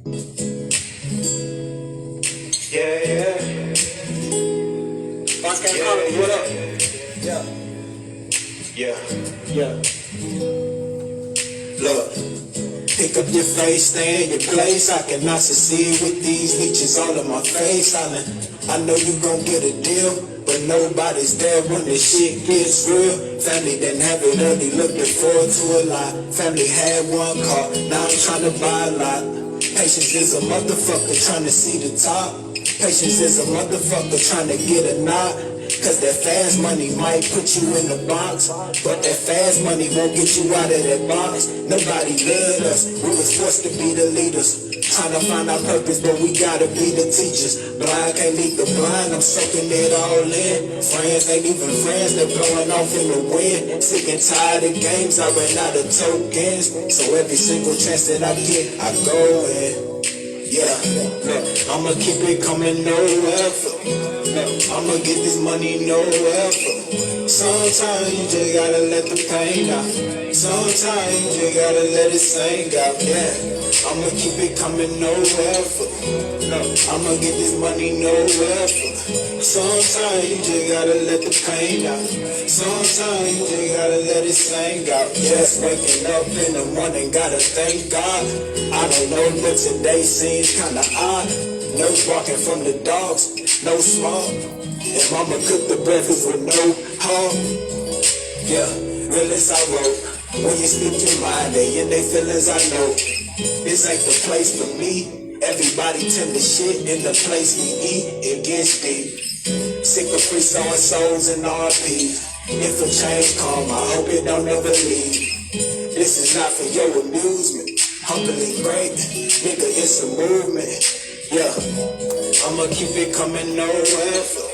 Yeah. Boss came out, what up? Yeah. Look, pick up your face, stay in your place. I cannot succeed with these leeches all in my face. I know you gon' get a deal, but nobody's there when the shit gets real. Family didn't have it early, looking forward to a lot. Family had one car, now I'm trying to buy a lot. Patience is a motherfucker trying to see the top. Patience is a motherfucker trying to get a nod. Cause that fast money might put you in the box, but that fast money won't get you out of that box. Nobody led us, we was forced to be the leaders. Trying to find our purpose, but we gotta be the teachers. Blind can't lead the blind, I'm soaking it all in. Friends ain't even friends, they're blowing off in the wind. Sick and tired of games, I ran out of tokens. So every single chance that I get, I go in. Yeah, look, I'ma keep it coming, no effort. I'ma get this money, no effort. Sometimes you just gotta let the pain out. Sometimes you just gotta let it sing out. Yeah, I'ma keep it coming, no effort. I'ma get this money, no effort. Sometimes you just gotta let the pain out. Sometimes you just gotta let it sing out. Just waking up in the morning, gotta thank God. I don't know, but today seems kinda odd. No barking from the dogs, no smoke. And mama cooked the breakfast with no hog. Yeah, real as I wrote. When you speak your mind, they in their feelings, I know. This ain't the place for me. Everybody tend to shit in the place we eat. It gets deep. Sick of free sewing souls and RP. If a change come, I hope it don't ever leave. This is not for your amusement. Humbly great, nigga, it's a movement. Yeah, I'ma keep it coming, no effort.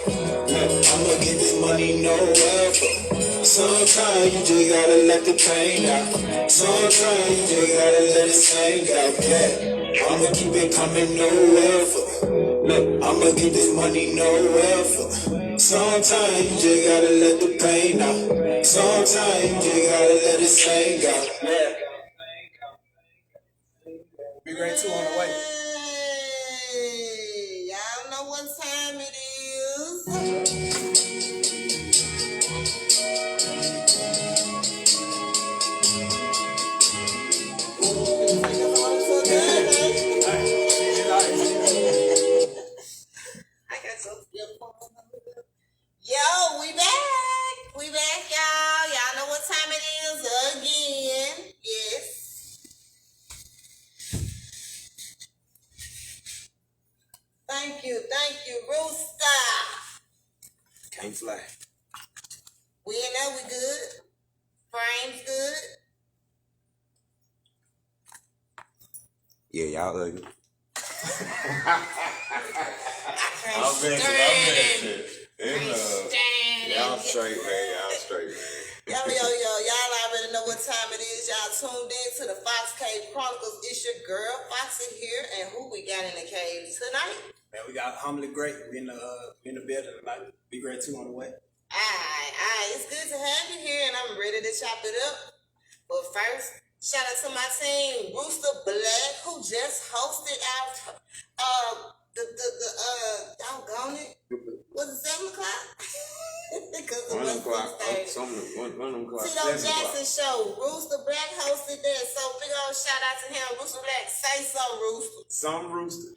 I'ma get this money, no effort. Sometimes you just gotta let the pain out. Sometimes you just gotta let it sing out. Yeah, I'ma keep it coming, no effort. I'ma get this money, no effort. Sometimes you just gotta let the pain out. Sometimes you just gotta let it sing out. Yeah. Be great too on the way. Hey, y'all know what time it is. I got some Yo, we back. We back, y'all. Y'all know what time it is again. Yes. Thank you, Rooster. Can't fly. We in there, we good. Frame's good. Yeah, y'all ugly. I'm missing. Y'all straight, man. Yo, y'all already know what time it is. Y'all tuned in to the Fox Cave Chronicles. It's your girl, Foxy here, and who we got in the cave tonight? Man, we got Humbly Great. We in the building tonight. Be great too on the way. Alright. It's good to have you here, and I'm ready to chop it up. But first, shout out to my team, Rooster Black, who just hosted our doggone it. Was it 7 o'clock? Because it was 6:30. One of them clocks. Tito Jackson show. Rooster Black hosted that. So big old shout out to him. Rooster Black, say something, Rooster. Some rooster.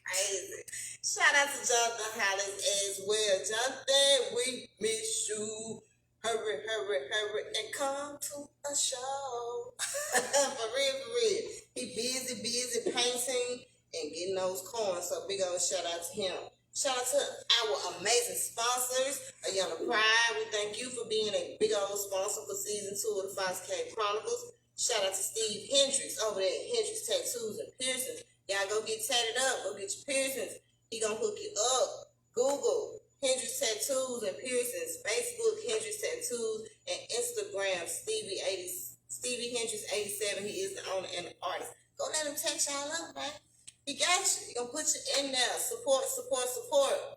Crazy. Shout out to Jonathan Hollis as well. Jonathan, we miss you. Hurry, and come to a show. For real. He busy painting and getting those coins. So big old shout out to him. Shout out to our amazing sponsors, Ayana Pride. We thank you for being a big old sponsor for season 2 of the Fox Cave Chronicles. Shout out to Steve Hendricks over there at Hendricks Tattoos and Piercings. Y'all go get tatted up, go get your piercings. He gonna hook you up. Google Hendricks Tattoos and Piercings, Facebook Hendricks Tattoos, and Instagram Stevie Hendricks 87. He is the owner and the artist. Go let him text y'all up, man. He got you. He gonna put you in there. Support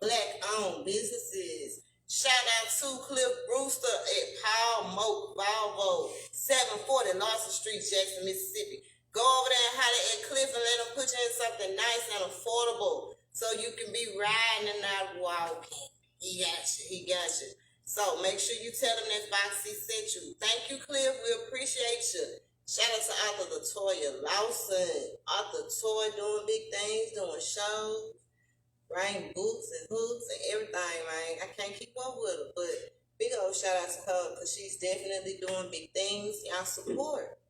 Black-owned businesses. Shout out to Cliff Brewster at Paul Moak Volvo, 740 Lawson Street, Jackson, Mississippi. Go over there and holler at Cliff and let him put you in something nice and affordable so you can be riding and not walking. He got you. He got you. So make sure you tell him that Foxy sent you. Thank you, Cliff. We appreciate you. Shout out to author Latoya Lawson. Author Toy doing big things, doing shows, writing books and hooks and everything, man. I can't keep up with her, but big old shout out to her because she's definitely doing big things. Y'all support.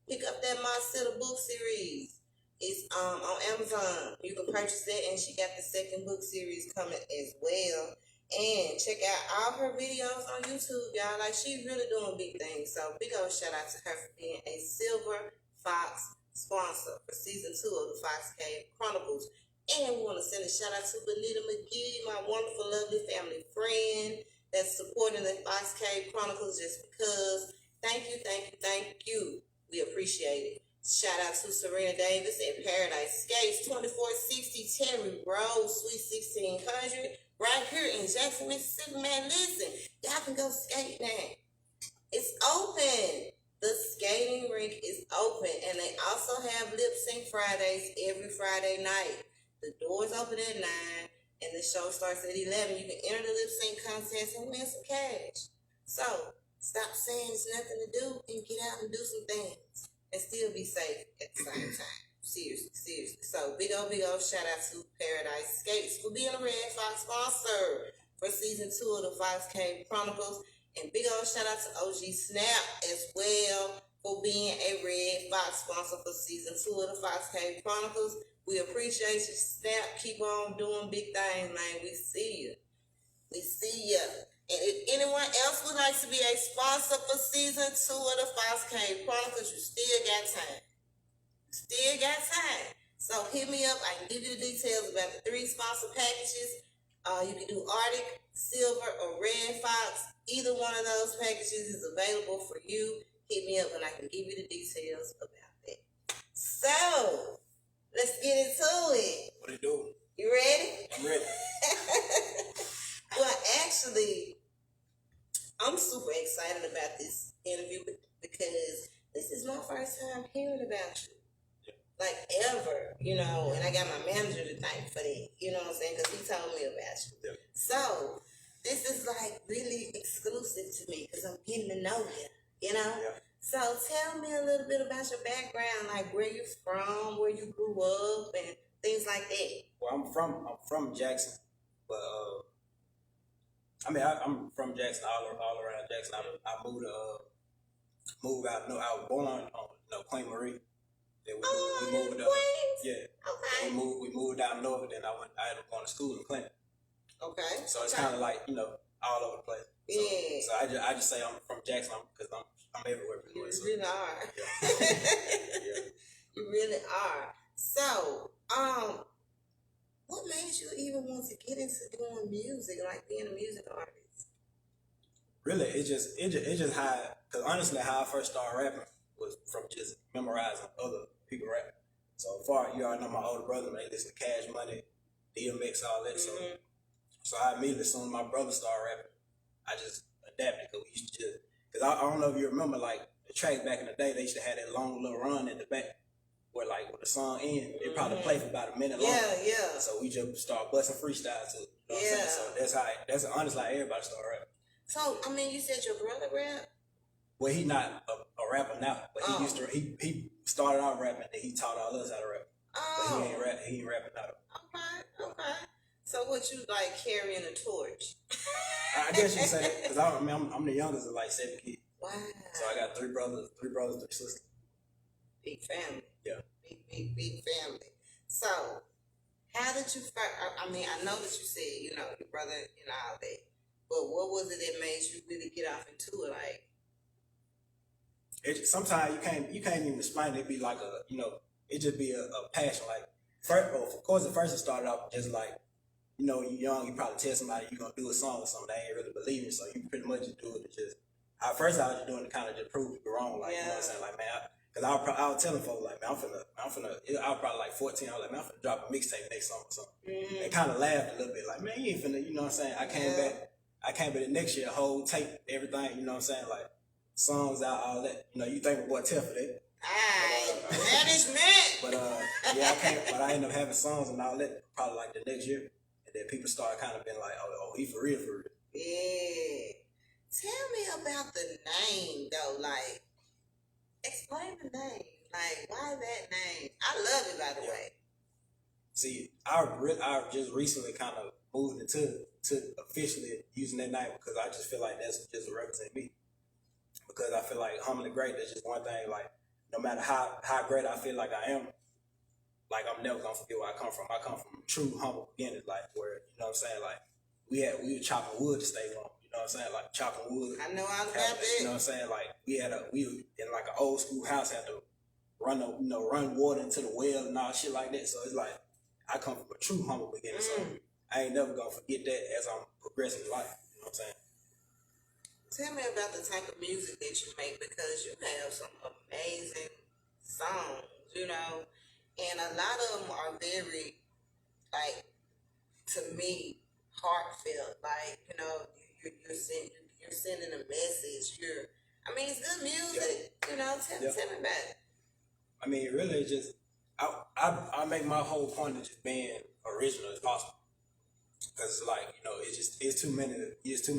Pick up that Marcella book series. It's on Amazon. You can purchase that, and she got the second book series coming as well. And check out all her videos on YouTube, y'all. Like, she's really doing big things. So big old shout out to her for being a Silver Fox sponsor for season 2 of the Fox Cave Chronicles. And we want to send a shout out to Benita McGee, my wonderful, lovely family friend that's supporting the Fox Cave Chronicles just because. Thank you, thank you, thank you. We appreciate it. Shout out to Serena Davis at Paradise Skates, 2460 Terry Road, Suite 1600. Right here in Jackson, Mississippi, man. Listen, y'all can go skate now. It's open. The skating rink is open, and they also have lip sync Fridays every Friday night. The doors open at 9, and the show starts at 11. You can enter the lip sync contest and win some cash. So stop saying there's nothing to do and get out and do some things and still be safe at the same time. Seriously, seriously. So big old shout out to Paradise Skates for being a Red Fox sponsor for season 2 of the Fox Cave Chronicles. And big old shout out to OG Snap as well for being a Red Fox sponsor for season 2 of the Fox Cave Chronicles. We appreciate you, Snap. Keep on doing big things, man. We see you. We see you. And if anyone else would like to be a sponsor for season 2 of the Fox Cave Chronicles, you still got time. Still got time. So hit me up. I can give you the details about the 3 sponsor packages. You can do Arctic, Silver, or Red Fox. Either one of those packages is available for you. Hit me up and I can give you the details about that. So, let's get into it. What it do? You ready? I'm ready. Well, actually, I'm super excited about this interview because this is my first time hearing about you. Like, ever, and I got my manager to thank for that, you know what I'm saying, because he told me about you. Yeah. So, this is, like, really exclusive to me, because I'm getting to know you, Yeah. So, tell me a little bit about your background, like, where you from, where you grew up, and things like that. Well, I'm from Jackson, but, I'm from Jackson, all around Jackson. I moved out, I was born on, Queen Marie. We moved up. Yeah. Okay. We moved out north, and then I ended up going to school in Clinton. Okay. So it's kind of like all over the place. So, Yeah. So I just say I'm from Jackson because I'm everywhere. You So, really are. Yeah. Yeah. You really are. So, what made you even want to get into doing music, like being a music artist? Really, it just how, because honestly, how I first started rapping was from just memorizing other people rapping. So far, you already know my older brother, man, they listen to Cash Money, DMX, all that. Mm-hmm. So I immediately, as soon as my brother started rapping, I just adapted because we used to because I don't know if you remember, like, the tracks back in the day, they used to have that long little run in the back where, like, when the song ends, it probably play for about a minute long. Yeah. So we just start busting freestyles to it. You know what I'm saying? So that's honestly how everybody started rapping. So, you said your brother rap? Well, he not a rapper now, but he used to. He started out rapping, and he taught all us how to rap. But he ain't rapping now. Okay. So what you like carrying a torch? I guess you can say that because I'm the youngest of like 7 kids. Wow. So I got 3 brothers, 3 sisters. Big family. Yeah. Big family. So, how did you first? I know that you said your brother and all that, but what was it that made you really get off into it? Like. Sometimes you can't even explain it. It'd be like it just be a passion. Like of course, at first it started out just like, you're young, you probably tell somebody you're gonna do a song or something, they ain't really believing, so you pretty much just do it to just. At first, I was just doing it to kind of just prove people wrong, like, you know what I'm saying, like, man, because I was telling folks, like, man, I was probably like 14, I was like, man, I'm finna drop a mixtape next summer or something. Mm-hmm. They kind of laughed a little bit, like, man, you ain't finna, you know what I'm saying. I came back the next year, whole tape, everything, you know what I'm saying, like. Songs out, all that. You think my boy Tell for that. Management. But yeah, I can't. But I ended up having songs and all that probably like the next year, and then people started kind of being like, "Oh, he for real, for real." Yeah. Tell me about the name though. Like, explain the name. Like, why that name? I love it, by the way. See, I just recently kind of moved into officially using that name because I just feel like that's just represent me. Because I feel like Humbly Great, that's just one thing. Like, no matter how great I feel like I am, like I'm never gonna forget where I come from. I come from true humble beginnings, like where you know what I'm saying. Like we were chopping wood to stay warm. You know what I'm saying? Like chopping wood. I know all about that. that. You know what I'm saying? Like we were in like an old school house, had to run water into the well and all shit like that. So it's like I come from a true humble beginning. So I ain't never gonna forget that as I'm progressing in life. You know what I'm saying? Tell me about the type of music that you make because you have some amazing songs, you know, and a lot of them are very, like, to me, heartfelt. Like, you know, you're sending a message. I mean, it's good music. You know, tell me about it. I mean, really, just I make my whole point of just being original as possible. Cause like it's too many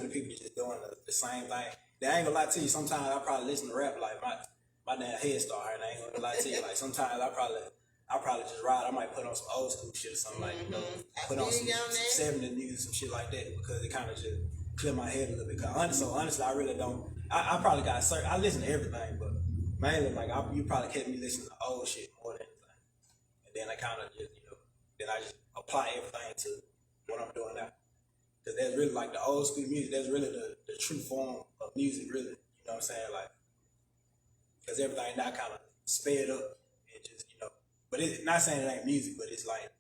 people just doing the same thing. They ain't gonna lie to you. Sometimes I probably listen to rap like my damn head start hurting. I ain't gonna lie to you. Like sometimes I probably just ride. I might put on some old school shit or something like put on some 70s music, some shit like that because it kind of just clear my head a little bit. So honestly, I really don't. I probably got certain. I listen to everything, but mainly like you probably kept me listening to old shit more than anything. And then I kind of just then I just apply everything to what I'm doing now. Because that's really like the old school music, that's really the true form of music, really. You know what I'm saying? Like, because everything now kind of sped up and just, but it's not saying it ain't music, but it's like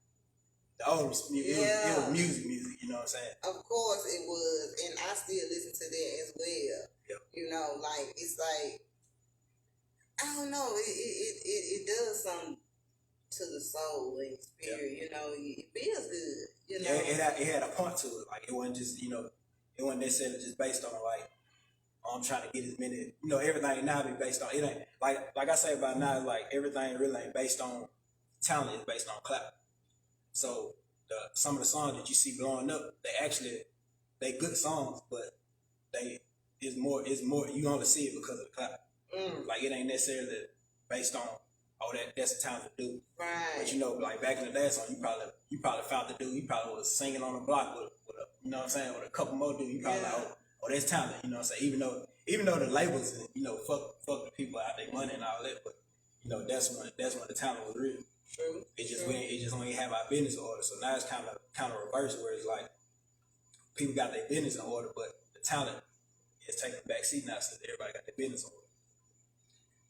the old music, it was music, you know what I'm saying? Of course it was, and I still listen to that as well. Yep. You know, like, it's like, I don't know, it does something to the soul and spirit, you know, it feels good, you know. It had a point to it, like it wasn't just, it wasn't necessarily just based on like, I'm trying to get as many, everything now be based on, it ain't, like I say about now, like everything really ain't based on talent, it's based on clap. So some of the songs that you see blowing up, they good songs, but it's more, you only see it because of the clap. Like it ain't necessarily based on, that's a talented dude. Right. But like back in the day, song you probably found the dude. You probably was singing on the block with a, you know what I'm saying, with a couple more dudes. You probably like, oh, that's talent. You know what I'm saying? Even though the labels, fuck the people out their money and all that, but that's when the talent was real. True. It just when we have our business in order. So now it's kind of reversed, where it's like people got their business in order, but the talent is taking a back seat now since everybody got their business in order.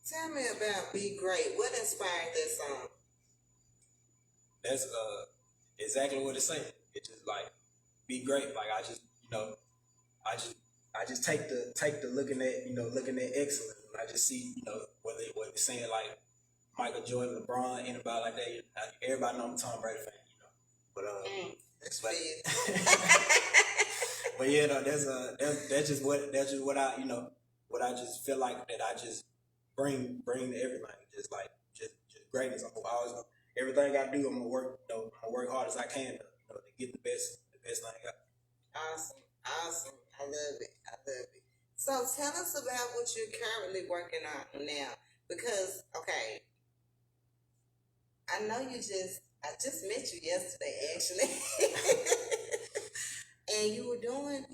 Tell me about Be Great. What inspired that song? That's exactly what it's saying. It's just like be great. Like I just take the looking at excellence. And I just see whether it's saying like Michael Jordan, LeBron, anybody like that. Everybody know I'm a Tom Brady fan. But but yeah, that's just what I just feel like that I just bring to everything. Just greatness. I'm always everything I do. I'm gonna work. I'm gonna work hard as I can to get the best thing I got. Awesome. I love it. So tell us about what you're currently working on now, because okay, I know I just met you yesterday actually, and you were doing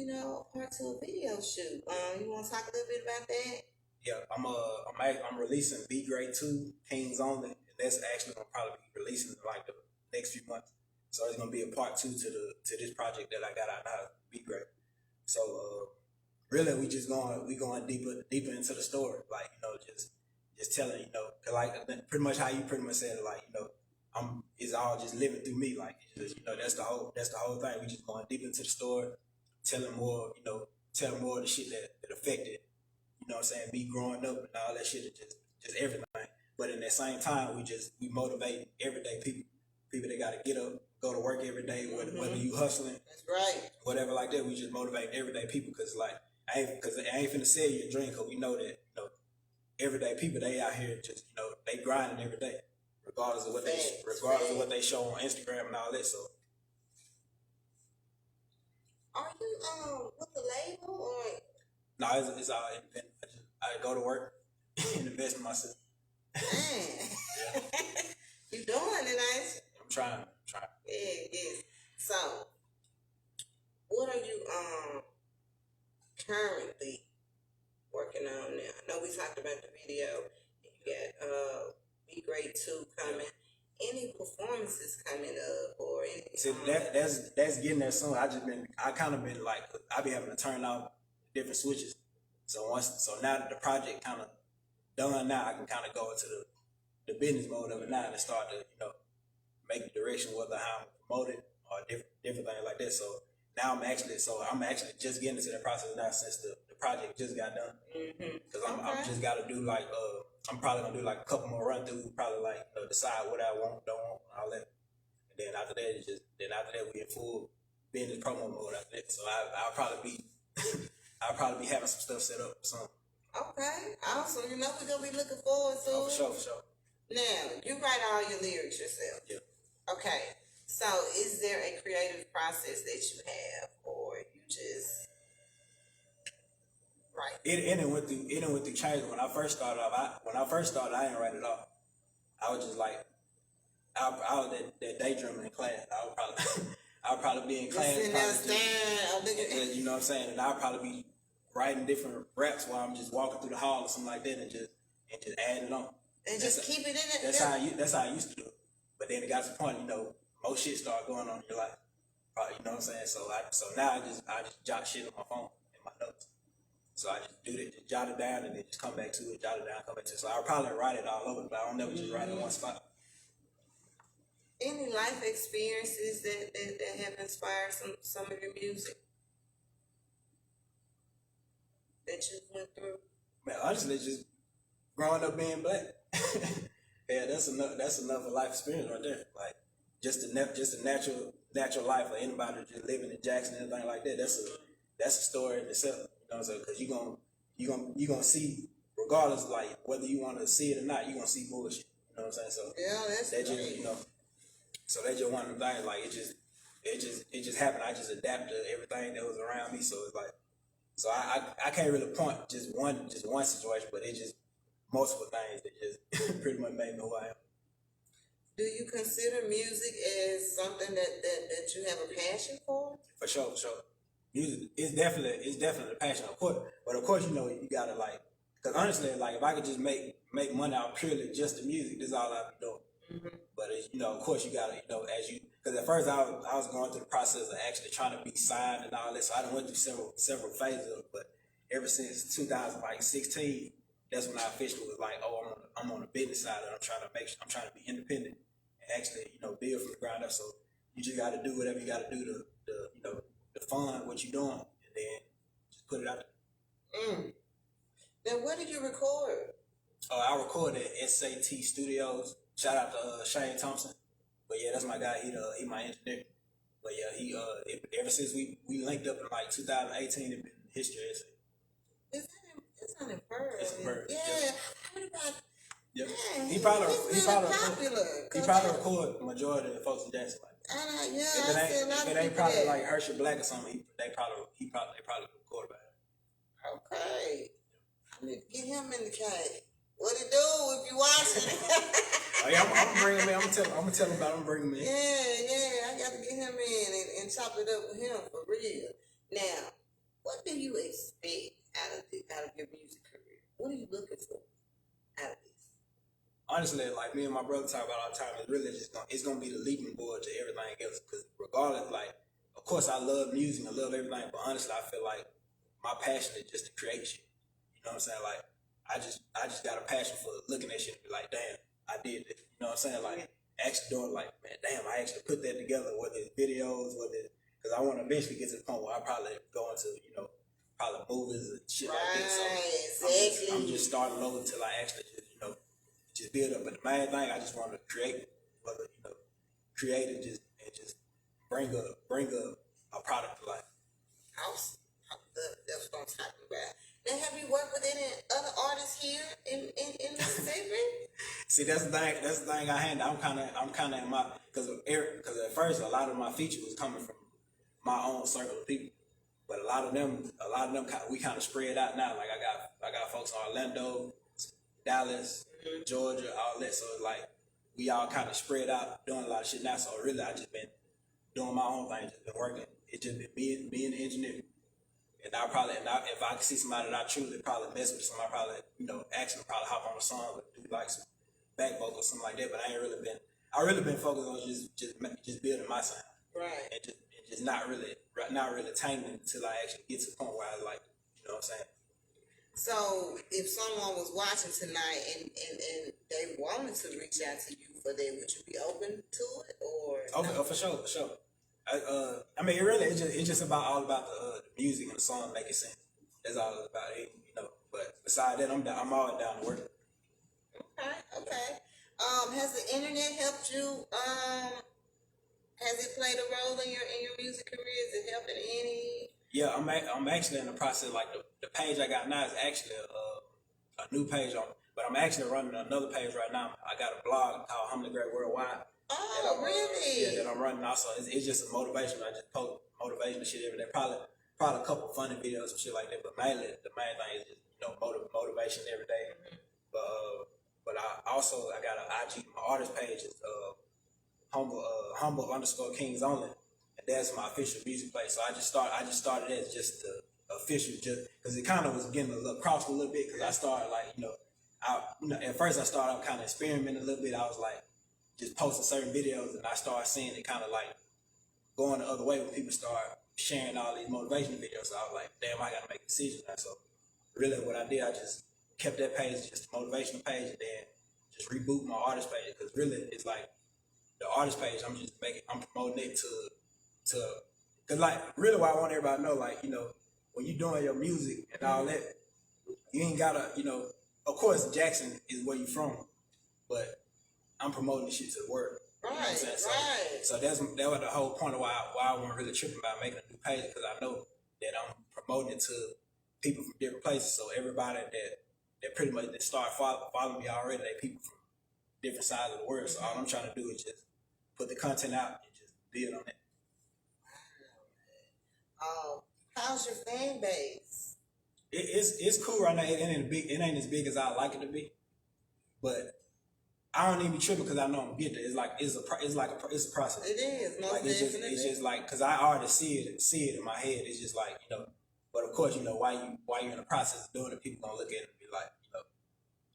part 2 a video shoot. You want to talk a little bit about that? Yeah, I'm releasing Be Great 2, Kings Only, and that's actually gonna probably be releasing in like the next few months. So it's gonna be a part 2 to this project that I got out now, Be Great. So really we going deeper into the story, like just telling like pretty much how you pretty much said it, like it's all just living through me, like it's just, that's the whole thing. We just going deep into the story, telling more of the shit that affected. You know what I'm saying? Me growing up and all that shit, just everything. But in that same time, we motivate everyday people that gotta get up, go to work every day, whether you hustling, that's right, whatever like that. We just motivate everyday people because I ain't finna sell you a dream, because we know that everyday people, they out here just, they grinding every day, regardless of what Facts. what they show on Instagram and all that. So, Are you with the label or? no, it's all independent. I go to work and invest in myself. Man, you doing it, ain't you? I'm trying. Yeah. So, what are you currently working on now? I know we talked about the video. You got Be Great 2 coming. Any performances coming up or anything? See, that's getting there soon. I kind of been like, I be having to turn off different switches. So now that the project kind of done, now I can kind of go into the business mode of it now and start to make the direction whether how I'm promoted or different things like that. So now I'm actually just getting into the process now since the project just got done. Because I'm just got to do like I'm probably gonna do like a couple more run throughs, probably like decide what I want, don't want, all that. And then after that we in full business promo mode after that. So I'll probably be I'll be having some stuff set up soon. Okay, awesome. We're gonna be looking forward to it. For sure. Now, you write all your lyrics yourself. Yeah. Okay. So, is there a creative process that you have, or you just write? It went through changes. When I first started, I didn't write it off. I was just like, I was that daydreaming in class. I would probably be in class. Sitting there staring. You know what I'm saying? And I'll probably be writing different raps while I'm just walking through the hall or something like that, and just adding it on. And just keep it in it. That's how I used to do it. But then it got to the point, most shit started going on in your life. You know what I'm saying? So now I just jot shit on my phone in my notes. So I just do that, just jot it down, and then just come back to it, jot it down, come back to it. So I'll probably write it all over, but I don't never just write it in one spot. Any life experiences that have inspired some of your music that you went through? Man, honestly, just growing up being black. Yeah, that's enough of life experience right there. Like just a natural life for anybody just living in Jackson and anything like that. That's a story in itself. You know what I'm saying? Because you gonna see, regardless, like whether you want to see it or not, you gonna see bullshit. You know what I'm saying? So yeah, that's just so that's just one of the things. Like it just happened. I just adapt to everything that was around me. So it's like, so I can't really point just one situation, but it's just multiple things that just pretty much made me who I am. Do you consider music as something that you have a passion for? For sure. Music is definitely a passion, of course. But of course, you gotta like, because honestly, like if I could just make money out purely just the music, this is all I'd be doing. Mm-hmm. But of course, you gotta, because at first I was going through the process of actually trying to be signed and all that. So I done went through several phases of it. But ever since 2016. That's when I officially was like, oh, I'm on the business side, and I'm trying to be independent and actually, build from the ground up. So you just got to do whatever you got to do to fund what you're doing, and then just put it out there. Now, where did you record? Oh, I recorded at SAT Studios. Shout out to Shane Thompson. But yeah, that's my guy. He my engineer. But yeah, he ever since we linked up in like 2018, it's been history. It's not in Pearl. It's in Pearl. Yeah, I heard about. Yep. Yeah, He probably popular. He probably record the majority of the folks in Jackson. If it ain't probably like Herschel Black or something, they probably record about it. Okay, I need to get him in the cave. What it do if you watching? Oh yeah, I'm bringing him in. I'm gonna tell him about him. Bring him in. Yeah, I got to get him in and chop it up with him for real. Now, what do you expect out of your music career? What are you looking for out of this? Honestly, like me and my brother talk about all the time, it's really just gonna be the leaping board to everything else. Because regardless, like, of course I love music, I love everything, but honestly, I feel like my passion is just to create shit. You know what I'm saying? Like, I just got a passion for looking at shit and be like, damn, I did it. You know what I'm saying? Like, actually doing like, man, damn, I actually put that together, whether it's videos, because I want to eventually get to the point where I probably go into, probably movies and shit like that. So exactly. I'm just starting low until I actually just build up. But the main thing, I just want to create, whether, create and just bring a product to life. Awesome. That's what I'm talking about. Now, have you worked with any other artists here in Mississippi? See, that's the thing. That's the thing I handle. I'm kind of in my because at first a lot of my feature was coming from my own circle of people, but a lot of them, we kind of spread out now. Like I got folks in Orlando, Dallas, Georgia, all that. So it's like we all kind of spread out doing a lot of shit now. So really, I just been doing my own thing, just been working. It just been being an engineer. And if I see somebody that I truly probably mess with, somebody probably, ask them to probably hop on a song or do like some back vocal or something like that. But I really been focused on just building my sound. Right. And just not really tangling until I actually get to the point where I like, you know what I'm saying? So if someone was watching tonight and they wanted to reach out to you for that, would you be open to it or? Oh, for sure. I mean, it's just all about the music and the song making sense. That's all it's about, But besides that, I'm always down to work. Okay. Has the internet helped you? Has it played a role in your music career? Is it helping any? Yeah, I'm actually in the process. Like the page I got now is actually a new page but I'm actually running another page right now. I got a blog called Humbly Worldwide. Oh, really? Yeah, that I'm running also. It's just a motivation. I just post motivational shit every day. Probably a couple funny videos and shit like that. But mainly, the main thing is just motivation every day. But I got an IG. My artist page is humble _ kings only, and that's my official music place. So I just started as just the official, just because it kind of was getting a little crossed a little bit. Because I started at first I started out kind of experimenting a little bit. I was like, just posting certain videos, and I started seeing it kind of like going the other way when people start sharing all these motivational videos. So I was like, damn, I gotta make a decision now. So really what I did, I just kept that page just a motivational page, and then just reboot my artist page, because really it's like the artist page, I'm promoting it to because like really what I want everybody to know, like, when you're doing your music and all that, you ain't gotta, of course Jackson is where you from, but I'm promoting this shit to the world. Right, you know what I'm saying? So that was the whole point of why I wasn't really tripping about making a new page, because I know that I'm promoting it to people from different places. So everybody that pretty much that start following me already, they people from different sides of the world. So all I'm trying to do is just put the content out and just build on it. How's your fan base? It's cool right now. It ain't as big as I like it to be, but I don't even be tripping because I know I'm gonna get there. It's a process. It is, most definitely. It's just like, because I already see it in my head. It's just like, but of course, while you're in the process of doing it, people gonna look at it and be like,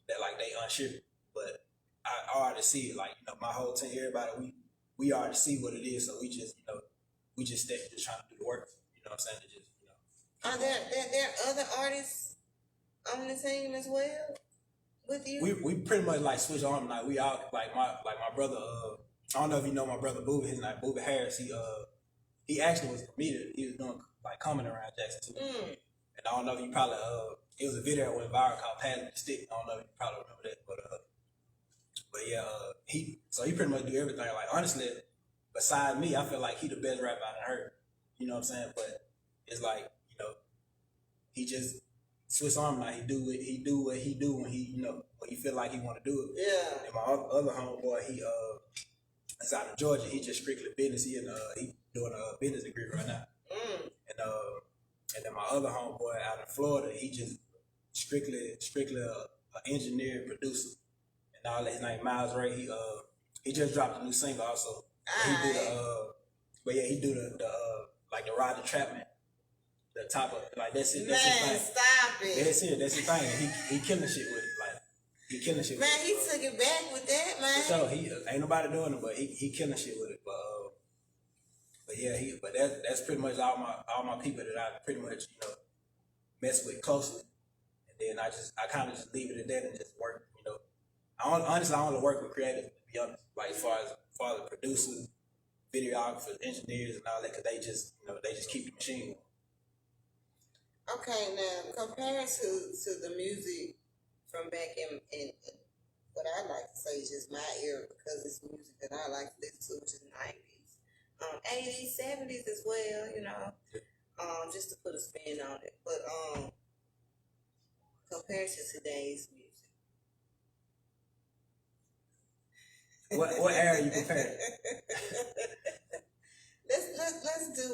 that like they unsure. But I already see it. Like, my whole team, everybody, we already see what it is. So we just stay just trying to do the work. You know what I'm saying? Are there other artists on the team as well with you? We pretty much like switch on. Like we all like my brother. I don't know if you know my brother Booba. His name Booba Harris. He actually was a comedian. He was doing like coming around Jackson too. And I don't know if you probably it was a video that went viral called "Passing the Stick." I don't know if you probably remember that, but yeah, he pretty much do everything. Like honestly, besides me, I feel like he the best rapper I done heard. You know what I'm saying? But it's like, he just Swiss Army knife. He do what he do when he feel like he want to do it. Yeah. And my other homeboy, he is out of Georgia. He just strictly business. He doing a business degree right now. And then my other homeboy out in Florida, he just strictly a engineer, producer, and all that. His name Miles Ray. He just dropped a new single also. He do the like the Roger Trapman. The top of like that's it. That's his thing. Stop it. That's his thing. He killing shit with it. Like he killing shit. Man, with he it, took it back with that, man. So he ain't nobody doing it, but he killing shit with it. But yeah, that's pretty much all my people that I pretty much mess with closely, and then I kind of just leave it at that and just work. Honestly, I only work with creatives, to be honest. Like as far as producers, videographers, engineers, and all that, because they just keep the machine going. Okay, now compared to the music from back in what I like to say is just my era, because it's music that I like to listen to, which is 90s, 80s, 70s as well, just to put a spin on it. But compared to today's music? What era you comparing? Let's do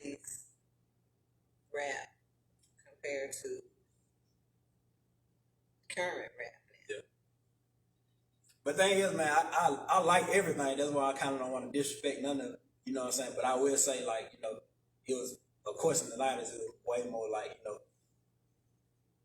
90s rap compared to current rap. But thing is, man, I like everything. That's why I kind of don't want to disrespect none of it. You know what I'm saying? But I will say, like, you know, it was, of course, in the 90s, it was way more like, you know,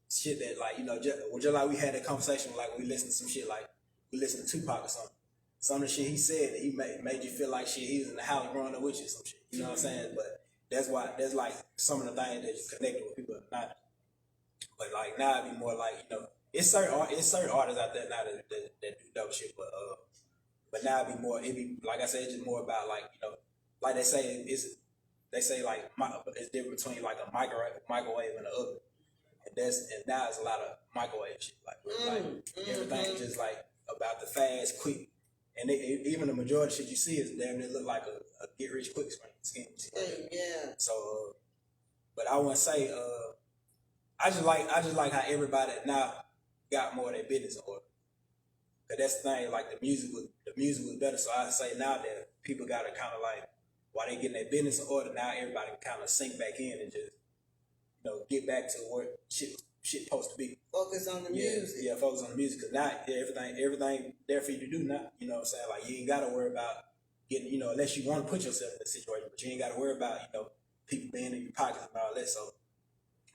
shit that, like, you know, just like we had that conversation, like, when we listened to some shit, like, we listened to Tupac or something. Some of the shit he said, he made you feel like shit, he was in the house growing up with you or some shit. You know what I'm saying? But that's like, some of the things that you connected with people not. But, like, now it'd be more like, you know, it's certain artists out there now that do dope shit, but now it be like I said, it's just more about, like, you know, like they say like it's different between like a microwave and an oven, and now it's a lot of microwave shit, like everything is just like about the fast, quick, and even the majority of shit you see is damn near look like a get rich quick scheme. Yeah. So, but I wouldn't say I just like how everybody now got more of their business in order. Cause that's the thing, like the music was better. So I say now that people gotta kind of like, while they getting their business in order, now everybody can kind of sink back in and just, you know, get back to where shit supposed to be. Focus on the music. Yeah, focus on the music. Cause now everything there for you to do now. You know what I'm saying? Like, you ain't gotta worry about getting, you know, unless you want to put yourself in a situation, but you ain't gotta worry about, you know, people being in your pockets and all that. So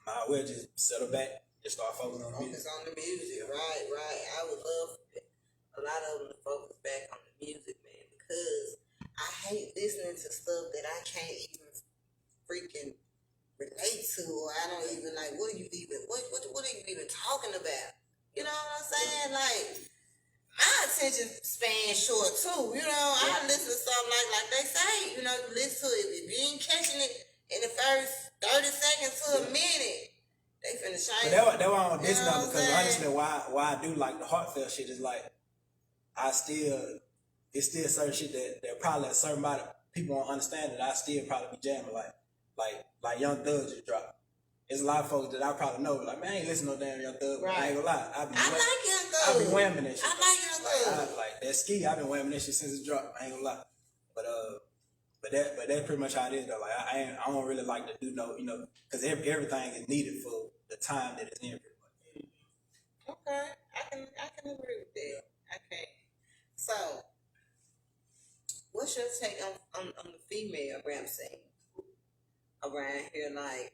might as well just settle back. Just start focusing on the music. Focus on the music, right. I would love a lot of them to focus back on the music, man, because I hate listening to stuff that I can't even freaking relate to, or I don't even like. What are you even talking about? You know what I'm saying? Like, my attention span short too. You know, I listen to something like they say. You know, you listen to it. If you ain't catching it in the first 30 seconds to a minute, they finna change. But that why I don't diss now, because honestly, why I do like the Heartfelt shit is like, it's still certain shit that probably a certain amount of people won't understand that I still probably be jamming like Young Thug just dropped. There's a lot of folks that I probably know, like, man, I ain't listening to no damn Young Thug. Right. I ain't gonna lie. I like Young Thug. I be whamming that shit. I like Young Thug. Like that ski, I've been whamming that shit since it dropped. I ain't gonna lie. But that's pretty much how it is though. Like I don't really like to do no, you know, because everything is needed for the time that it's in. Pretty much. Okay, I can agree with that. Okay, so what's your take on the female rap scene around here, like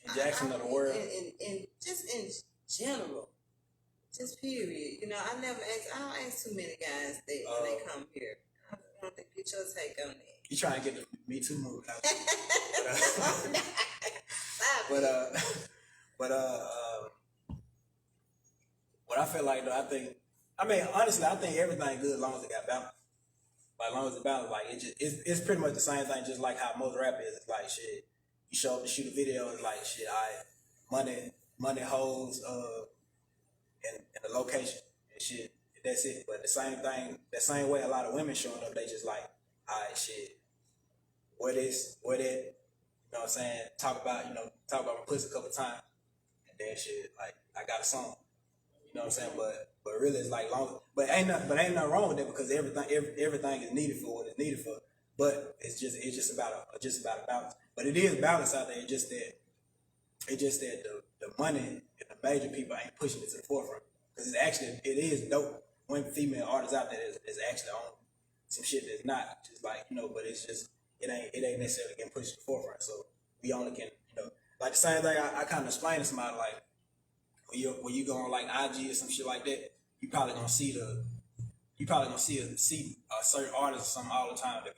in Jackson of the world, and just in general, just period. You know, I don't ask too many guys that when they come here. I want to get your take on that. You trying to get the Me Too movement out. What I feel like though, honestly, I think everything good as long as it got balance. Like, as long as it's balanced, like it's pretty much the same thing, just like how most rap is. It's like shit. You show up to shoot a video, it's like shit. Money, hoes, and the location and shit. That's it. But the same way a lot of women showing up, they just like, alright, shit, wear this, wear that, you know what I'm saying? Talk about my pussy a couple times, and then shit, like, I got a song. You know what I'm saying? But really it's like ain't nothing wrong with that, because everything is needed for what it's needed for. But it's just about a balance. But it is balance out there. It's just that the money and the major people ain't pushing it to the forefront. Because it is dope when female artists out there is actually on some shit that's not just like, you know, but it's just it ain't necessarily getting pushed to the forefront. So we only can, you know, like the same thing I kind of explain to somebody, like when you go on like IG or some shit like that, you probably gonna see a certain artist or something all the time that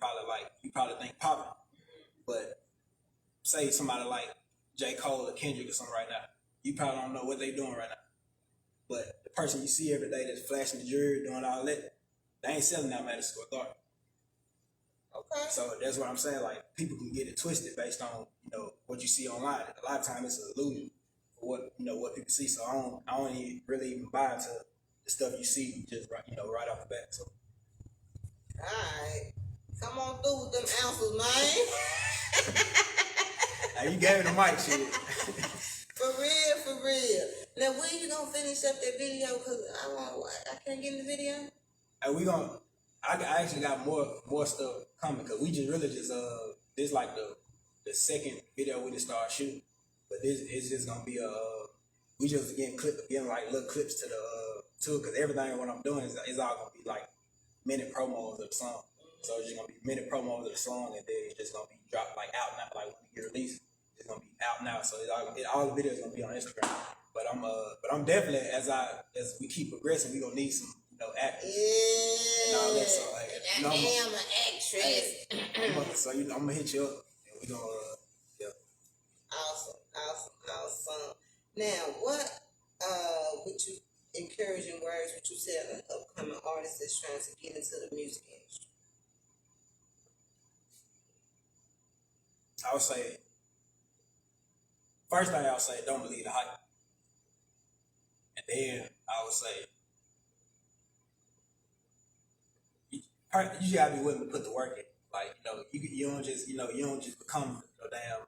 you probably think popping. But say somebody like J. Cole or Kendrick or something right now, you probably don't know what they doing right now. But the person you see every day that's flashing the jewelry, doing all that, they ain't selling that Madison Square Garden. Okay. So that's what I'm saying. Like, people can get it twisted based on, you know, what you see online. A lot of times it's an illusion for what people see. So I don't really even buy into the stuff you see just right off the bat. So. All right, come on through with them answers, man. Hey, you gave me the mic, shit. For For real, for real. Now, when you gonna finish up that video? Cause I can't get in the video. And I actually got more stuff coming because we just really just this like the second video we just started shooting, but this is just gonna be we just getting like little clips to the to it because everything what I'm doing is all gonna be like minute promos of the song. So it's just gonna be minute promos of the song, and then it's just gonna be dropped like out now. Like when we get released, it's gonna be out now. So all the videos gonna be on Instagram. But I'm definitely as we keep progressing, we gonna need some acting. Yeah. And all that. So like, I am an actress. So I'm gonna hit you up, and we gonna yeah. Awesome. Now, what would you encouraging words would you say an upcoming artist that's trying to get into the music industry? I would say, first thing I would say, don't believe the hype. And then I would say, you gotta be willing to put the work in. Like, you don't just become a damn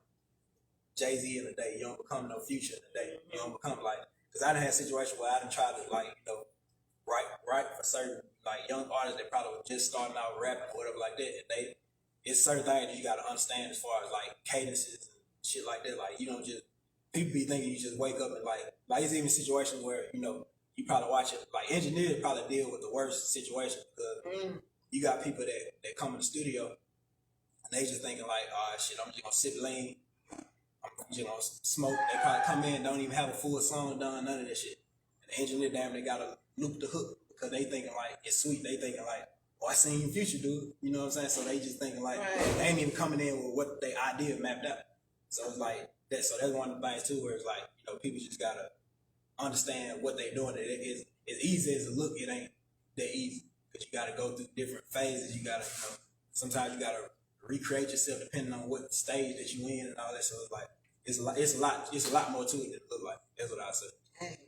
Jay-Z in a day. You don't become no Future in a day. You don't become like, because I done had situations where I done tried to write for certain like young artists that probably were just starting out rapping or whatever like that. And it's certain things that you gotta understand as far as like cadences and shit like that. Like you don't just people be thinking you just wake up and like it's even situations where you probably watch it like engineers probably deal with the worst situation because you got people that come in the studio and they just thinking like, oh shit, I'm just gonna sit lean, I'm just gonna smoke. They probably come in, don't even have a full song done, none of that shit. And the engineer they gotta loop the hook because they thinking like it's sweet. They thinking like, oh, I seen you Future, dude. You know what I'm saying? So they just thinking like they ain't even coming in with what they idea mapped out. So it's like that. So that's one of the things too, where it's like people just gotta understand what they doing. It is as easy as it look. It ain't that easy because you gotta go through different phases. You gotta sometimes you gotta recreate yourself depending on what stage that you in and all that. So it's like it's a lot more to it than it look like. That's what I say. Hey,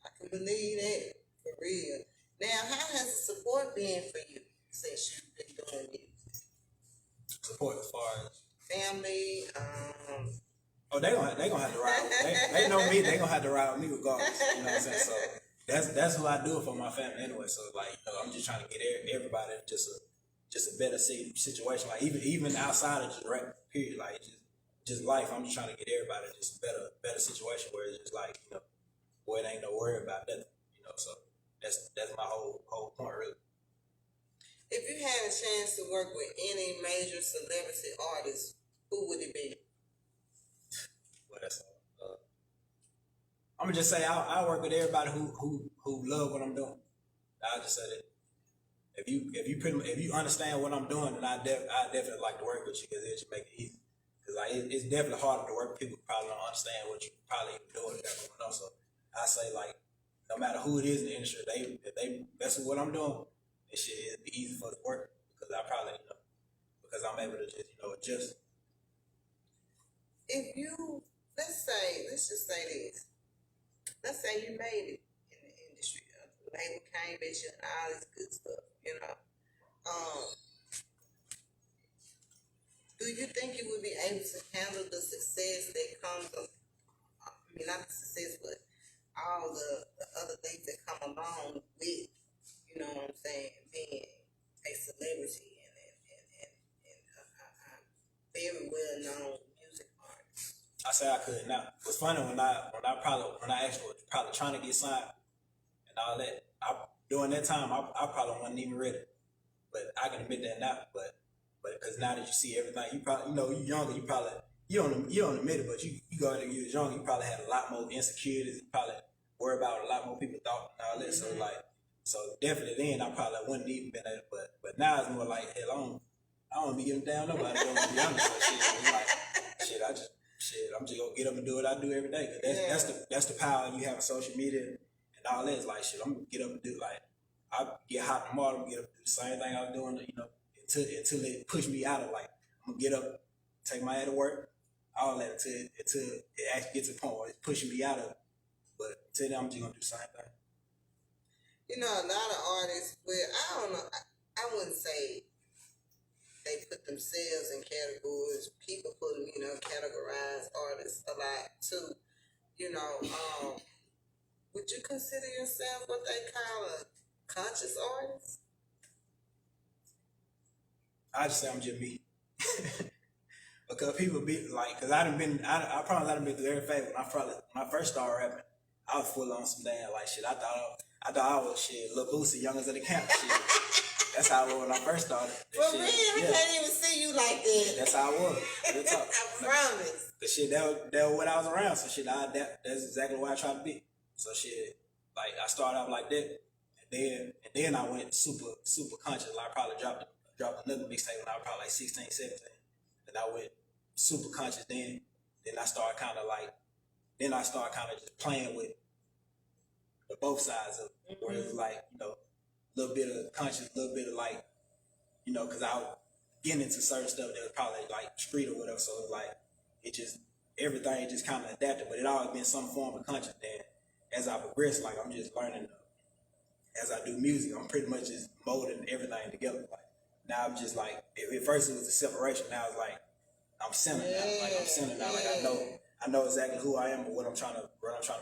I can believe that for real. Now, how has the support been for you since you've been doing music? Support as far as family. Oh, they gonna have to ride. They know me. They gonna have to ride with me regardless. You know what I'm saying? So that's who I do it for my family anyway. So like I'm just trying to get everybody just a better situation. Like even outside of just rap, period. Like just life. I'm just trying to get everybody just a better situation where it's just like where it ain't no worry about nothing. So that's my whole point really. If you had a chance to work with any major celebrity artist, who would it be? Well, that's I'm gonna just say I work with everybody who love what I'm doing. I'll just say that. If you understand what I'm doing, then I definitely like to work with you because it should make it easy. Because like it's definitely harder to work with people who probably don't understand what you probably even doing. So I say like no matter who it is in the industry, if they mess with what I'm doing, it should be easy for the work because I probably because I'm able to just adjust. If you let's just say this. Let's say you made it in the industry. The label came at you and all this good stuff. Do you think you would be able to handle the success that comes of, not the success, but all the other things that come along with, what I'm saying, being a celebrity and a very well-known music artist? I say I could now. What's funny when I actually was probably trying to get signed and all that, during that time I probably wasn't even ready. But I can admit that now. But because now that you see everything, you probably you younger, you don't admit it, but you go out and you was younger, you probably had a lot more insecurities, you probably worry about what a lot more people thought and all that. Mm-hmm. So definitely then I probably wouldn't even been at it. But now it's more like hell I don't be giving down nobody, don't be honest. So I'm just gonna get up and do what I do every day. That's the power you have on social media and all that. It's like shit, I'm gonna get up and do I get hot tomorrow, I'm gonna get up and do the same thing I was doing, until it pushed me out of I'm gonna get up, take my head to work, all that until it actually gets to the point where it's pushing me out of it. But until then I'm just gonna do the same thing. A lot of artists, well, I don't know, I wouldn't say they put themselves in categories. People put them, categorize artists a lot too. Would you consider yourself what they call a conscious artist? I just say I'm just me. Because people be like, because I promise I done been through every phase. When I first started rapping, I was full on some damn like shit. I thought I was shit, Lil Boosie, youngest of the camp shit. That's how I was when I first started. For real, I can't even see you like that. That's how I was. I promise. The shit that was what I was around. So shit, that's exactly what I tried to be. So shit, like I started off like that, and then I went super conscious. Like I probably dropped another mixtape when I was probably like 16, 17. Then I went super conscious. Then I started kind of just playing with the both sides of it, where it was like a little bit of conscious, a little bit of like because I was getting into certain stuff that was probably like street or whatever. So it was like everything just kind of adapted, but it always been some form of conscious. Then as I progress, like I'm just learning. As I do music, I'm pretty much just molding everything together. Like now, I'm just like at first it was the separation. Now it's like I'm centered now. Like I'm centered now. Like I know exactly who I am and what I'm trying to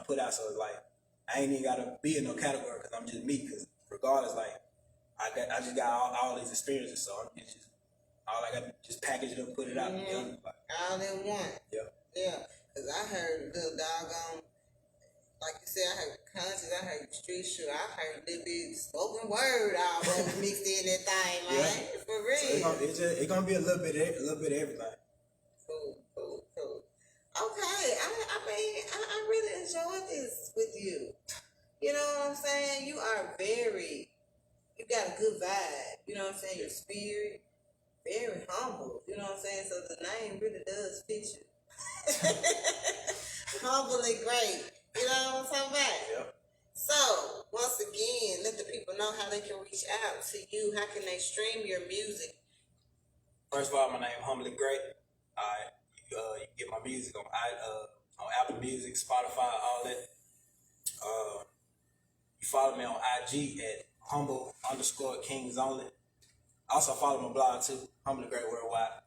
put out. So it's like I ain't even gotta be in no category because I'm just me. Because regardless, like I just got all these experiences. So it's just all I got to just package it up, put it out. Like, all in one. Yeah. Yeah. Because I heard a little doggone. Like you said, I heard conscious, I heard street shit, I heard a little bit spoken word almost mixed in that thing, man. Yeah. For real. So it's gonna be a little bit of everything. Cool. Okay, I mean, I really enjoyed this with you. You know what I'm saying? You got a good vibe. You know what I'm saying? Your spirit, very humble. You know what I'm saying? So the name really does fit you. Humble and great. You know what I'm talking about? Yep. So, once again, let the people know how they can reach out to you. How can they stream your music? First of all, my name is Humbly Great. You can get my music on Apple Music, Spotify, all that. You follow me on IG at humble_kings only. Also follow my blog too, Humbly Great Worldwide.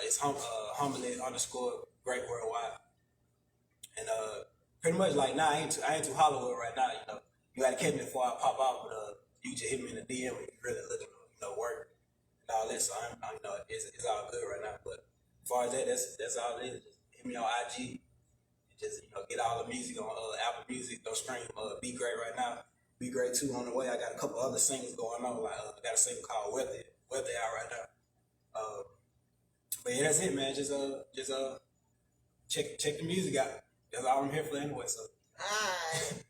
It's humbly_great worldwide. And pretty much like now, I ain't too Hollywood right now. You gotta catch me before I pop out, but you just hit me in the DM when you really looking work and all that. So I'm it's all good right now. But as far as that, that's all it is. Just hit me on IG. And just get all the music on Apple Music. Go stream Be Great right now. Be Great 2 on the way. I got a couple other singles going on. Like I got a single called Weather out right now. But yeah, that's it, man. Just check the music out. That's all I'm here for anyway. So. Alright.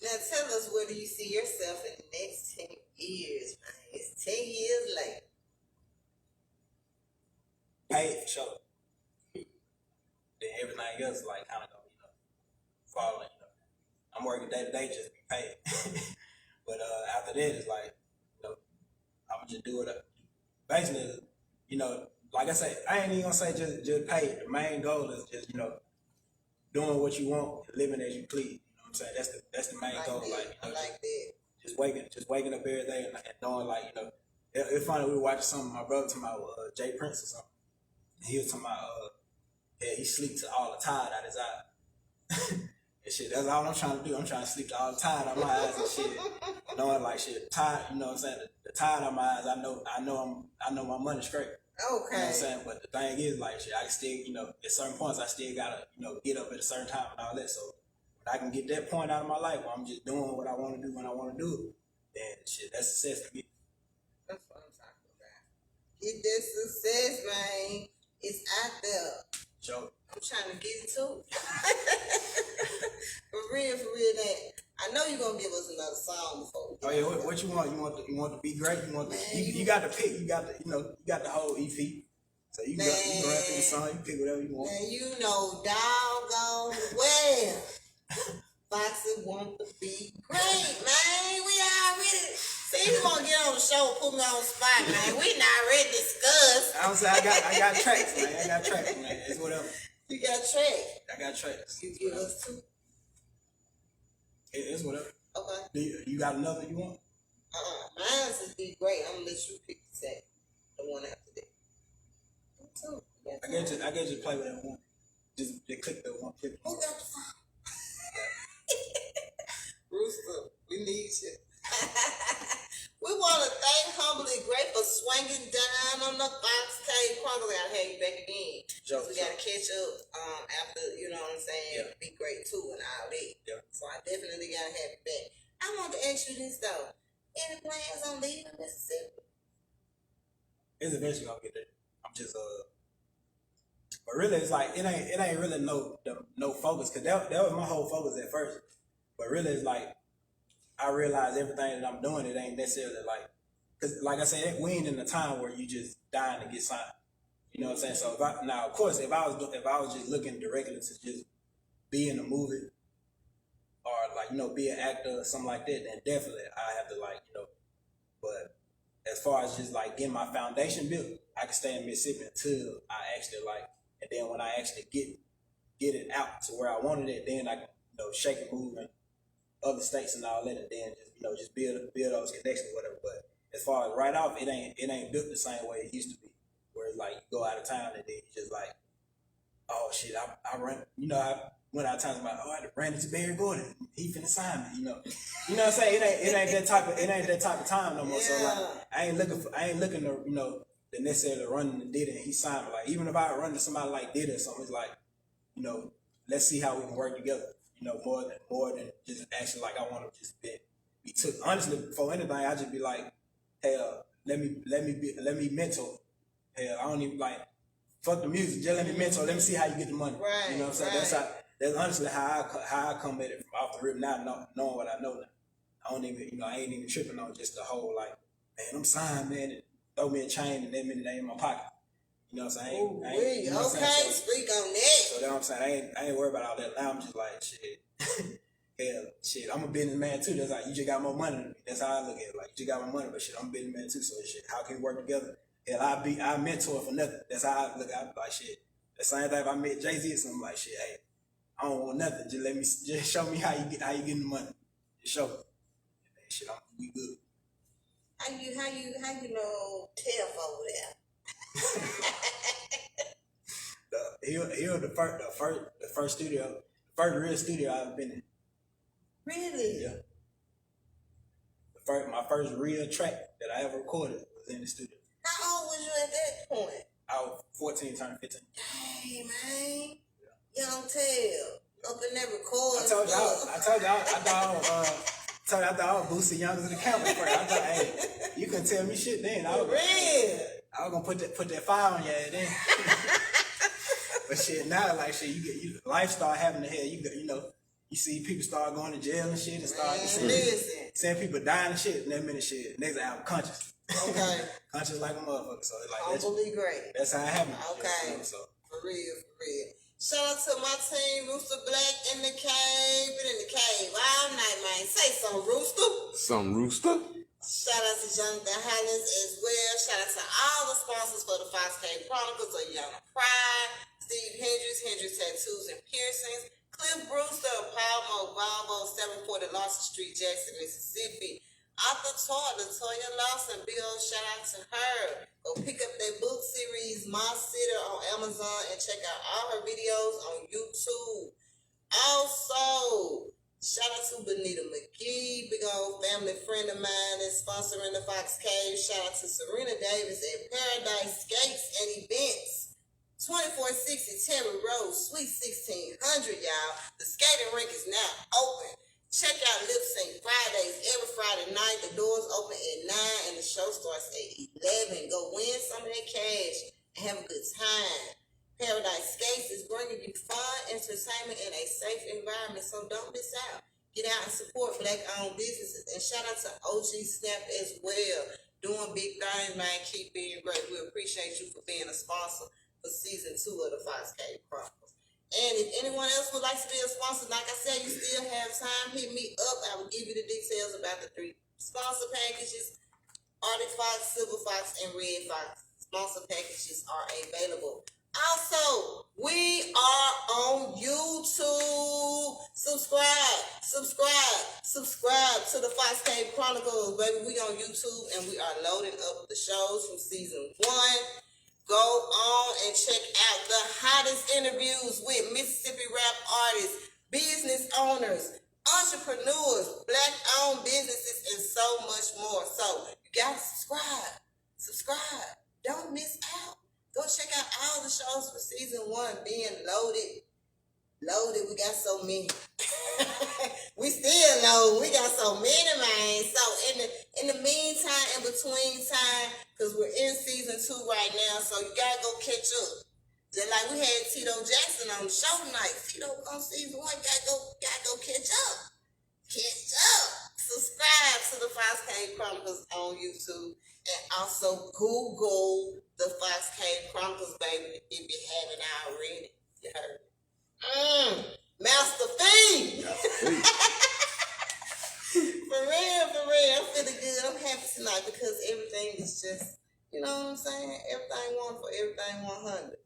Now tell us, where do you see yourself in the next 10 years, man? It's 10 years later. Paid for sure. Then everything else like kind of go, following. I'm working day to day just to be paid. But after that, it's like, I'm just do it. Basically, like I say, I ain't even gonna say just pay. The main goal is just doing what you want, living as you please. You know what I'm saying? That's the main goal. Like, I like that. Just waking up every day and knowing it's funny. We were watching something. My brother talking about Jay Prince or something. And he was talking about he sleep to all the tide out his eye. And shit, that's all I'm trying to do. I'm trying to sleep to all the tide out my eyes and shit. Knowing tide. You know what I'm saying? The tide out my eyes. I know my money's straight. Okay. You know what I'm saying? But the thing is, I can still, at certain points, I still gotta, get up at a certain time and all that. So when I can get that point out of my life where I'm just doing what I want to do when I want to do it, then shit, that's success to me. That's what I'm talking about. Get that success, man. It's out there. Sure. I'm trying to get it too. For real, that. I know you're gonna give us another song before. Oh yeah, what you want? You want to be great? You want you got to pick. You got the whole EP. So you can go after the song. You pick whatever you want. Man, doggone well, Foxy want to be great, man. We already. See, you gonna get on the show, put me on the spot, man. We not ready to discuss. I don't say I got tracks, man. I got tracks, man. It's whatever. You got tracks. I got tracks. You give us 2. It's whatever. Okay. You got another you want? Mine's is Be Great. I'm gonna let you pick the second. The one after that. I get you to play with that one. Just click that one clip. Who got the phone? Rooster, we need you. We want to thank Humbly Great for swinging down on the Fox Cave Chronicles. I gotta have you back again. Sure, we gotta catch up after, you know what I'm saying, Be Great too and all that. Yeah. So I definitely gotta have you back. I want to ask you this though. Any plans on leaving Mississippi? It's eventually gonna get there. I'm just but really it's like it ain't really no focus, because that was my whole focus at first. But really it's like I realize everything that I'm doing, it ain't necessarily like, because like I said, we ain't in a time where you just dying to get signed. You know what I'm saying? So of course, if I was just looking directly to just be in a movie or like, you know, be an actor or something like that, then definitely I have to like, you know. But as far as just like getting my foundation built, I can stay in Mississippi until I actually like, and then when I actually get it out to where I wanted it, then I can, you know, shake and move in other states and all that, and then just, you know, just build those connections or whatever. But as far as right off, it ain't built the same way it used to be, where it's like you go out of town and then you just like, oh shit, I run, you know, I went out of town about, I ran into Barry Gordon, he finna sign me, you know what I'm saying? It ain't that type of time no more. Yeah. So like I ain't looking to, you know, to necessarily run into Diddy and he signed me. Like even if I run into somebody like Diddy or something, it's like, you know, let's see how we can work together. You know, more than just actually like I want to just be took. Honestly, before anything, I just be like, hell, let me mentor. Hell, I don't even like fuck the music. Just let me mentor. Let me see how you get the money. Right. You know what I'm saying? That's honestly how I come at it from off the rip. Now knowing what I know now, I don't even, you know, I ain't even tripping on just the whole like, man, I'm signed, man, and throw me a chain and that minute they in my pocket. You know what I'm saying? I ain't, you know what I'm saying? Speak on that. So that's what I'm saying. I ain't worried about all that. Now I'm just like, shit. Hell, shit. I'm a businessman too. That's like, you just got more money than me. That's how I look at it. Like, you just got more money, but shit, I'm a businessman too. So shit, how can we work together? Hell, I mentor for nothing. That's how I look at it. Like shit. The same thing if I met Jay-Z or something, like shit, hey, I don't want nothing. Just show me how you getting the money. Just show me. And shit, we good. How you know Teff over there? The first real studio I've been in. Really? Yeah. My first real track that I ever recorded was in the studio. How old was you at that point? I was 14, turning 15. Hey man, young Teff up in that recording. I told y'all, I thought I was Boosie Young as the camera first. I thought, hey, you couldn't tell me shit then. I was gonna put that fire on your head then. But shit, now like shit, you life start happening here. You know, you see people start going to jail and shit, and start seeing people dying and shit. And that minute shit, next album, Conscious. Okay. Conscious like a motherfucker. So it's like Humbly Great. that's how it happened. Okay. You know, so. For real. Shout out to my team, Rooster Black in the cave. Been in the cave all night, man. Say something, Rooster. Some rooster. Shout out to Jonathan Hollins as well. Shout out to all the sponsors for the Fox Cave Chronicles of Young Pride, Steve Hendricks Tattoos and Piercings, Cliff Brewster of Palmo Volvo, 740 Lawson Street, Jackson, Mississippi. Author Latoya Lawson, big old shout out to her. Go pick up that book series, My Sitter, on Amazon and check out all her videos on YouTube. Also, shout out to Benita McGee, big old family friend of mine that's sponsoring the Fox Cave. Shout out to Serena Davis at Paradise Skates and Events. 2460 Terry Road, Suite 1600, y'all. The skating rink is now open. Check out Lip Sync Fridays every Friday night. The doors open at 9 and the show starts at 11. Go win some of that cash and have a good time. Paradise Skates is bringing you fun entertainment in a safe environment, so don't miss out. Get out and support Black-owned businesses. And shout out to OG Snap as well. Doing big things, man. Keep being great. We appreciate you for being a sponsor for season 2 of the Fox Cave Chronicles. And if anyone else would like to be a sponsor, like I said, you still have time. Hit me up. I will give you the details about the 3 sponsor packages. Arctic Fox, Silver Fox, and Red Fox. Sponsor packages are available. Also, we are on YouTube. Subscribe to the Fox Cave Chronicles, baby. We on YouTube, and we are loading up the shows from season 1. Go on and check out the hottest interviews with Mississippi rap artists, business owners, entrepreneurs, black-owned businesses, and so much more. So you gotta subscribe. Don't miss out. Go check out all the shows for season 1 being loaded. We got so many. We still know we got so many, man. So in the meantime, in between time, because we're in season 2 right now, so you gotta go catch up. Just like we had Tito Jackson on the show tonight. Tito on season 1, gotta go catch up. Subscribe to the Fox Cave Chronicles on YouTube, and also Google the Fox Cave Chronicles, baby, if you haven't already. You heard? Master Fiend. For real. I'm feeling good. I'm happy tonight because everything is just, you know what I'm saying? Everything wonderful, everything 100.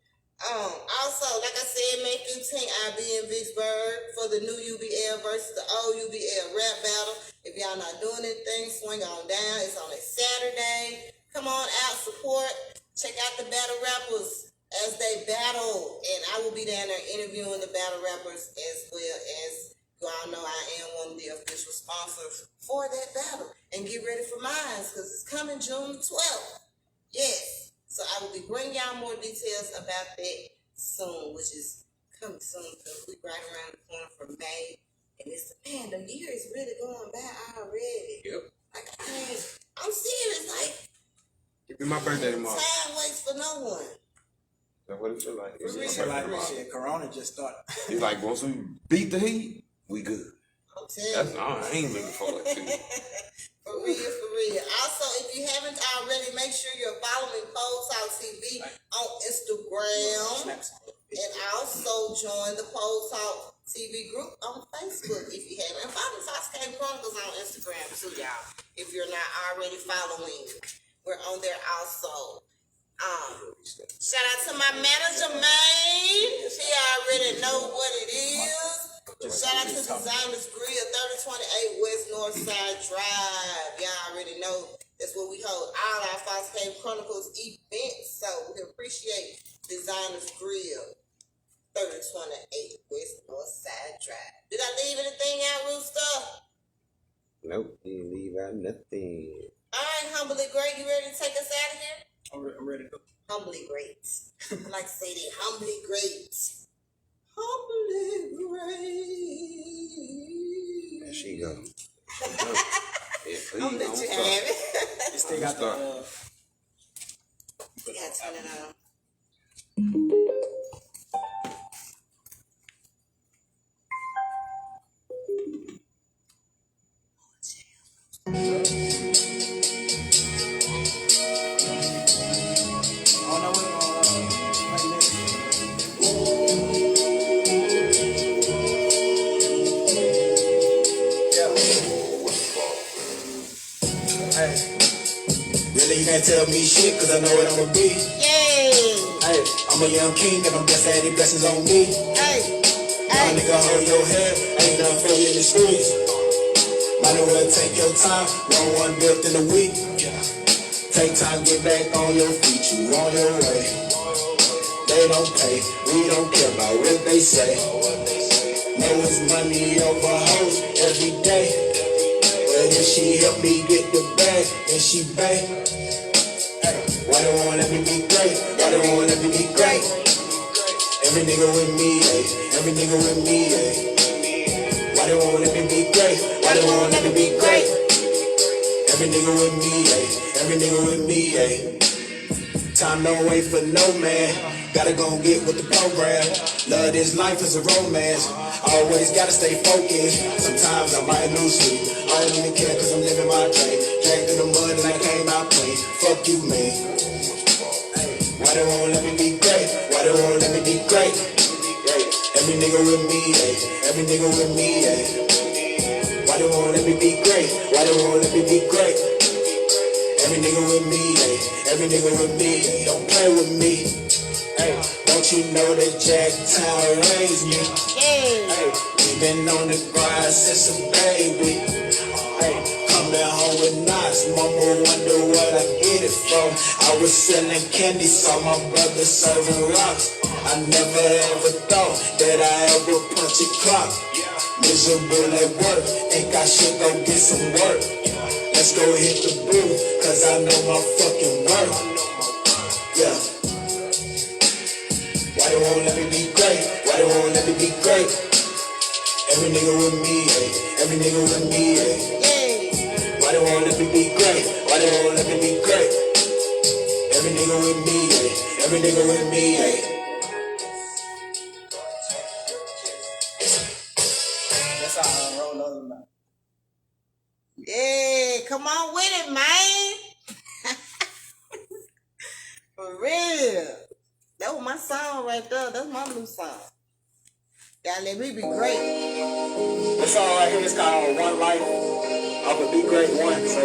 Also, like I said, May 15th, I'll be in Vicksburg for the new UBL versus the old UBL rap battle. If y'all not doing anything, swing on down. It's on a Saturday. Come on out, support. Check out the battle rappers as they battle, and I will be down there interviewing the battle rappers as well as you all know I am one of the official sponsors for that battle. And get ready for mine because it's coming June 12th. Yes. So I will be bringing y'all more details about that soon, which is coming soon because we're right around the corner from May. And it's, man, the year is really going by already. Yep. Like, I'm serious. Like, It's my birthday tomorrow. time waits for no one. That's what it feel like. It's It's my like birthday tomorrow. shit. Corona just started. It's like once we beat the heat, we good. I'm telling That's you. I ain't looking forward to it. For real. Also, if you haven't already, make sure you're following Pole Talk TV on Instagram. And also join the Pole Talk TV group on Facebook if you haven't. And follow Fox Cave Chronicles on Instagram too, y'all. If you're not already following, we're on there also. Shout out to my manager, man. She already know what it is. Shout out to Designers Grill, 3028 West Northside Drive. Y'all already know that's where we hold all our Fox Cave Chronicles events. So we appreciate Designers Grill, 3028 West Northside Drive. Did I leave anything out, Rooster? Nope, didn't leave out nothing. All right, Humbly Great, you ready to take us out of here? I'm ready to go. Humbly Great. I like to say that. Humbly Great. Humbly Great. There she go. Yeah, please I'm let don't you stop. have it. You still got Start. You gotta turn it on. Oh no, we're next. Yeah. Hey, Really, you can't tell me shit, cause I know what I'ma be. Yay! Hey, I'm a young king and I'm blessed to have these blessings on me. Hey! Young nigga, hold your head, ain't nothing for you in the streets. Might as well take your time, no one built in a week. Take time, get back on your feet, you on your way. They don't pay, we don't care about what they say. Know it's money over hoes every day. But if she help me get the bag, then she bang. Hey, why they won't let me be great? Why they won't let me be great? Every nigga with me, ayy. Every nigga with me, ayy. Why they won't let me be great? Why they won't let me be great? Every nigga with me, ayy. Every nigga with me, ayy. Time don't wait for no man. Gotta go and get with the program. Love this life is a romance. Always gotta stay focused. Sometimes I might lose sleep. I don't even care cause I'm living my dream. Dragged in the mud and I came out clean. Fuck you, man. Why they won't let me be great? Why they won't let me be great? Every nigga with me, ayy. Every nigga with me, ayy. Why they won't let me be great? Why they won't let me be great? Every nigga with me, ayy. Every nigga with me, ayy. Don't play with me. Hey, don't you know that Jacktown raised me? Hey, we been on the grind since a baby. Hey, coming home with knots, mama wonder what I get before. I was selling candy, saw my brother serving rocks. I never ever thought that I ever punch a clock. Miserable at work, think I should go get some work. Let's go hit the booth, cause I know my fucking worth. Yeah. Why they won't let me be great? Why they won't let me be great? Every nigga with me, eh? Every nigga with me, eh? Why they won't let me be great? Why they won't let me be great? Every nigga with me, eh? Every nigga with me, eh? That's how I roll over man. Yeah, come on with it, man. For real. That was my song right there. That's my new song. Y'all let me be great. This song right here is called One Life off of Be Great One. So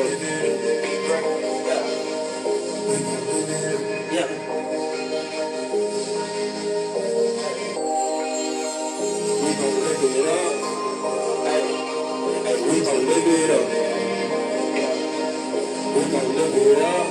yeah. We gon' live it up. Hey, hey, we gon' live it up. We gon' live it up.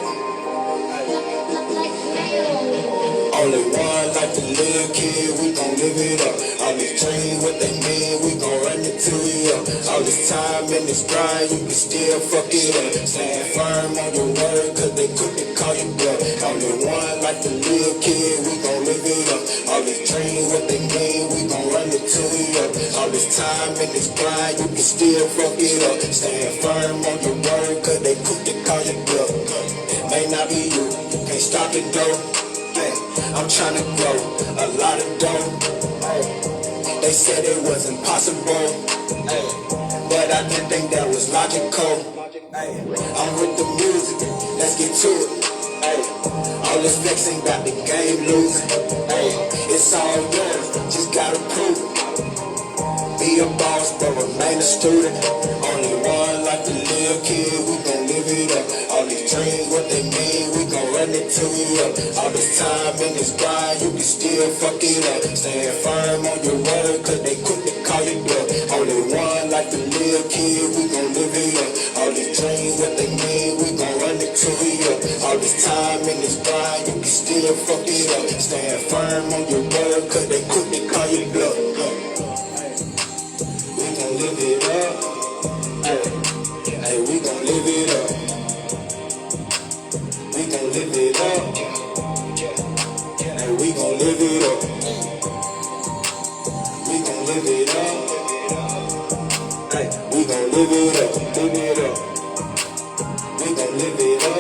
Only one life to live, kid, we gon' live it up. All these dreams, what they mean, we gon' run it to you up. All this time in this grind, you can still fuck it up. Stand firm on your word, cause they couldn't call you bluff. Only one life to live, kid, we gon' live it up. All these dreams, what they mean, we gon' run it to you up. All this time in this grind, you can still fuck it up. Stand firm on your word, cause they couldn't call you bluff. May not be you, can't stop it though. I'm tryna grow a lot of dough. They said it was impossible, but I didn't think that was logical. I'm with the music, let's get to it. All this flexing got the game losing. It's all yours, just gotta prove it. Be a boss, but remain a student. Only one life to live, kid, we gon' live it up. All these dreams, what they mean, we gon' run it to you up. All this time in this grind, you can still fuck it up. Stand firm on your word, cause they quick to call you bluff. Only one life to live, kid, we gon' live it up. All these dreams, what they mean, we gon' run it to you up. All this time in this grind, you can still fuck it up. Stand firm on your word, cause they quick to call you bluff. We gon' live it up. Hey, we gon' live it up. We gon' live it up. Hey, we gon' live it up. We gon' live it up. Hey, we gon' live it up. Live it up. We gon' live it up.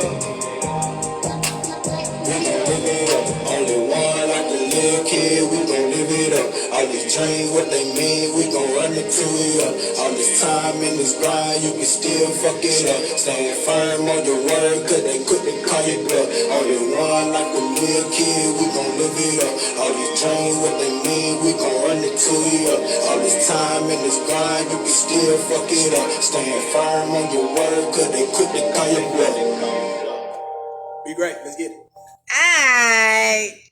We gon' live it up. Only one life to live, kid, we gon' live it up. All these dreams, what they mean, we gon' run it to you up. All this time in this grind, you can still fuck it up. Stand firm on your word, cause they couldn't call you bluff. Only one life to live, kid, we gon' live it up. All these dreams, what they mean, we gon' run it to you up. All this time in this grind, you can still fuck it up. Stand firm on your word, cause they couldn't call you bluff. Be great. Let's get it. Alright.